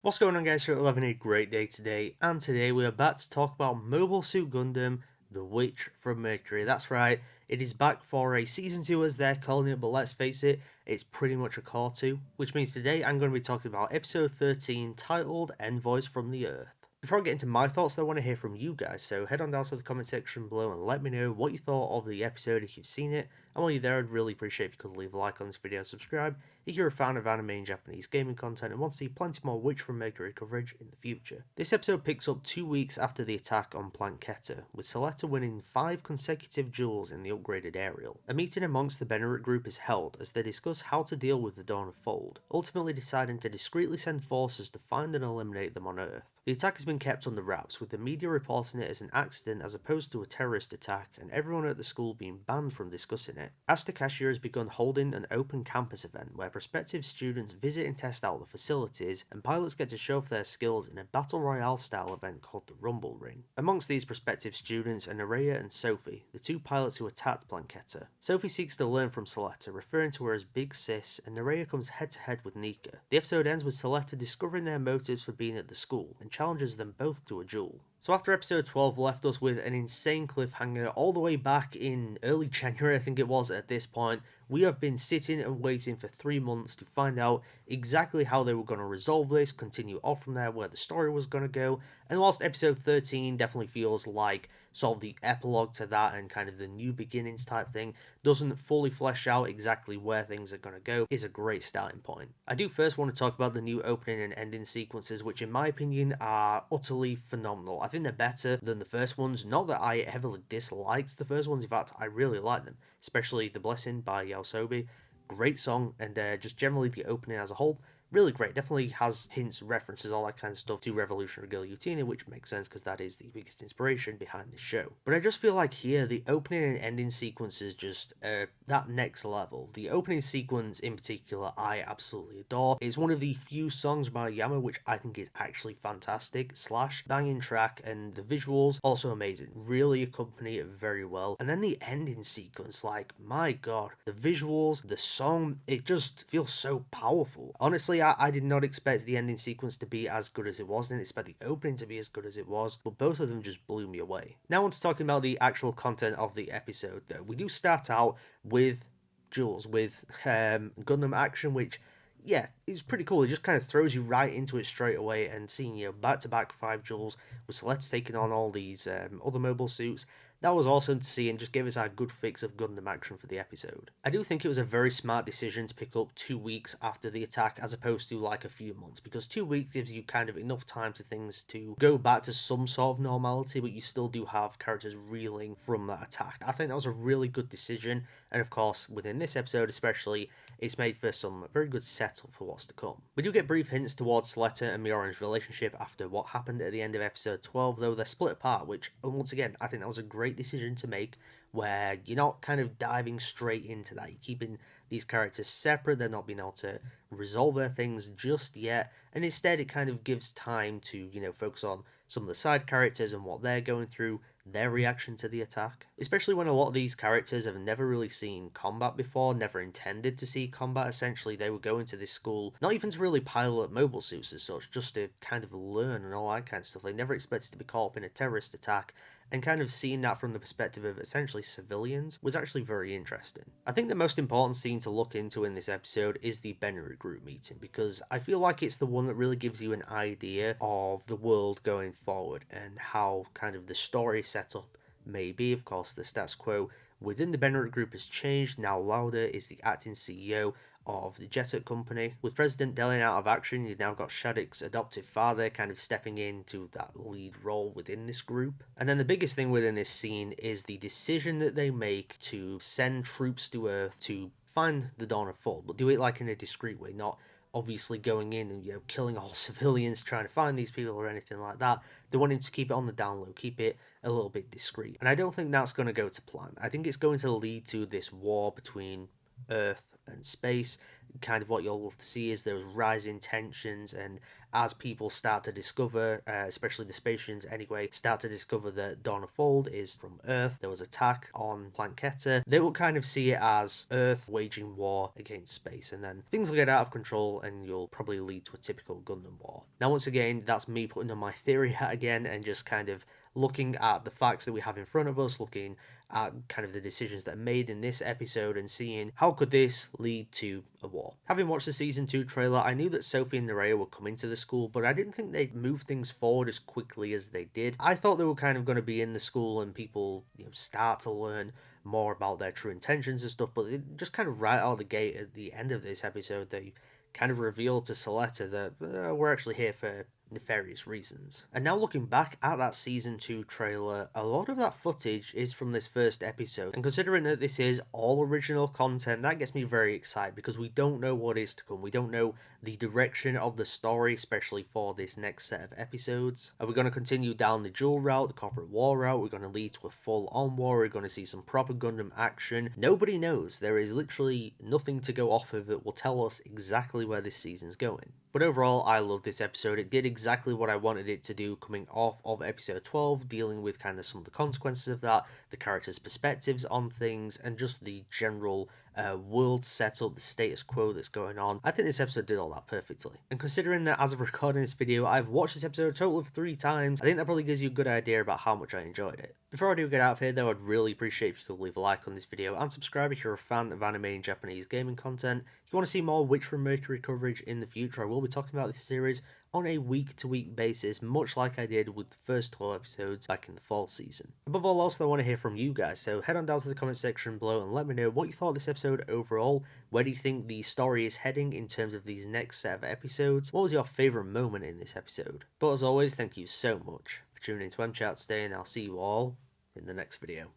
What's going on, guys? We're having a great day today, and today we are back to talk about Mobile Suit Gundam, The Witch from Mercury. That's right, it is back for a Season 2 as they're calling it, but let's face it, it's pretty much a Core 2, which means today I'm going to be talking about Episode 13, titled Envoys from the Earth. Before I get into my thoughts, I want to hear from you guys, so head on down to the comment section below and let me know what you thought of the episode if you've seen it, and while you're there, I'd really appreciate if you could leave a like on this video and subscribe if you're a fan of anime and Japanese gaming content and want to see plenty more Witch from Mercury coverage in the future. This episode picks up 2 weeks after the attack on Plant Quetta, with Suletta winning 5 consecutive duels in the upgraded aerial. A meeting amongst the Benerit group is held as they discuss how to deal with the Dawn of Fold, ultimately deciding to discreetly send forces to find and eliminate them on Earth. The attack has been kept under wraps, with the media reporting it as an accident as opposed to a terrorist attack, and everyone at the school being banned from discussing it. Asticassia has begun holding an open campus event where prospective students visit and test out the facilities, and pilots get to show off their skills in a battle royale style event called the Rumble Ring. Amongst these prospective students are Norea and Sophie, the 2 pilots who attacked Plant Quetta. Sophie seeks to learn from Suletta, referring to her as Big Sis, and Norea comes head to head with Nika. The episode ends with Suletta discovering their motives for being at the school, and challenges them both to a duel. So after episode 12 left us with an insane cliffhanger all the way back in early January, I think it was at this point, we have been sitting and waiting for 3 months to find out exactly how they were going to resolve this, continue off from there, where the story was going to go, and whilst episode 13 definitely feels like sort of the epilogue to that and kind of the new beginnings type thing, doesn't fully flesh out exactly where things are going to go, is a great starting point. I do first want to talk about the new opening and ending sequences, which in my opinion are utterly phenomenal. I think they're better than the first ones, not that I heavily disliked the first ones, in fact I really like them, especially The Blessing by Yaosobi. Great song, and just generally the opening as a whole, really great. Definitely has hints, references, all that kind of stuff to Revolutionary Girl Utena, which makes sense because that is the biggest inspiration behind this show. But I just feel like here, the opening and ending sequences just that next level. The opening sequence in particular, I absolutely adore. It's one of the few songs by Yama which I think is actually fantastic, / banging track, and the visuals also amazing. Really accompany it very well. And then the ending sequence, like, my god, the visuals, the song, it just feels so powerful. Honestly, I did not expect the ending sequence to be as good as it was. I didn't expect the opening to be as good as it was, but both of them just blew me away. Now on to talking about the actual content of the episode, though. We do start out with duels, with Gundam action, which, yeah, it's pretty cool. It just kind of throws you right into it straight away, and seeing, back-to-back 5 duels with Celeste taking on all these other mobile suits, that was awesome to see and just gave us our good fix of Gundam action for the episode. I do think it was a very smart decision to pick up 2 weeks after the attack as opposed to like a few months, because 2 weeks gives you kind of enough time to things to go back to some sort of normality, but you still do have characters reeling from that attack. I think that was a really good decision, and of course, within this episode especially, it's made for some very good setup for what's to come. We do get brief hints towards Suletta and Mioran's relationship after what happened at the end of episode 12, though they're split apart, which, once again, I think that was a great decision to make, where you're not kind of diving straight into that. You're keeping these characters separate, they're not being able to resolve their things just yet, and instead it kind of gives time to, focus on some of the side characters and what they're going through, their reaction to the attack. Especially when a lot of these characters have never really seen combat before, never intended to see combat. Essentially, they were going to this school not even to really pilot mobile suits as such, just to kind of learn and all that kind of stuff. They never expected to be caught up in a terrorist attack, and kind of seeing that from the perspective of essentially civilians was actually very interesting. I think the most important scene to look into in this episode is the Benerit group meeting, because I feel like it's the one that really gives you an idea of the world going forward and how kind of the story setup may be. Of course, the status quo within the Benerit group has changed. Now Lauda is the acting CEO of the Jetot company. With President Delian out of action, you've now got Shadik's adoptive father kind of stepping into that lead role within this group. And then the biggest thing within this scene is the decision that they make to send troops to Earth to find the Dawn of Fold, but do it like in a discreet way, not obviously going in and killing all civilians trying to find these people or anything like that. They're wanting to keep it on the down low, keep it a little bit discreet. And I don't think that's going to go to plan. I think it's going to lead to this war between Earth and space. Kind of what you'll see is those rising tensions, and as people start to discover, especially the Spatians anyway, start to discover that Dawn of Fold is from Earth, there was attack on Plant Quetta, they will kind of see it as Earth waging war against space, and then things will get out of control and you'll probably lead to a typical Gundam war. Now once again, that's me putting on my theory hat again and just kind of looking at the facts that we have in front of us, looking at kind of the decisions that are made in this episode and seeing how could this lead to a war. Having watched the season 2 trailer, I knew that Sophie and Norea would come into the school, but I didn't think they'd move things forward as quickly as they did. I thought they were kind of going to be in the school and people, start to learn more about their true intentions and stuff, but it just kind of right out of the gate at the end of this episode, they kind of revealed to Suletta that we're actually here for nefarious reasons. And now looking back at that season 2 trailer, a lot of that footage is from this first episode, and considering that this is all original content, that gets me very excited because we don't know what is to come. We don't know the direction of the story, especially for this next set of episodes. Are we going to continue down the duel route, the corporate war route? We're going to lead to a full-on war? We're going to see some proper Gundam action? Nobody knows. There is literally nothing to go off of that will tell us exactly where this season's going. But overall, I love this episode. It did exactly what I wanted it to do coming off of episode 12, dealing with kind of some of the consequences of that, the characters' perspectives on things, and just the general world setup, the status quo that's going on. I think this episode did all that perfectly. And considering that as of recording this video, I've watched this episode a total of 3 times, I think that probably gives you a good idea about how much I enjoyed it. Before I do get out of here though, I'd really appreciate if you could leave a like on this video and subscribe if you're a fan of anime and Japanese gaming content. If you want to see more Witch from Mercury coverage in the future, I will be talking about this series on a week-to-week basis, much like I did with the first 12 episodes back in the fall season. Above all else, I want to hear from you guys, so head on down to the comment section below and let me know what you thought of this episode overall. Where do you think the story is heading in terms of these next set of episodes? What was your favourite moment in this episode? But as always, thank you so much for tuning into mchat today, and I'll see you all in the next video.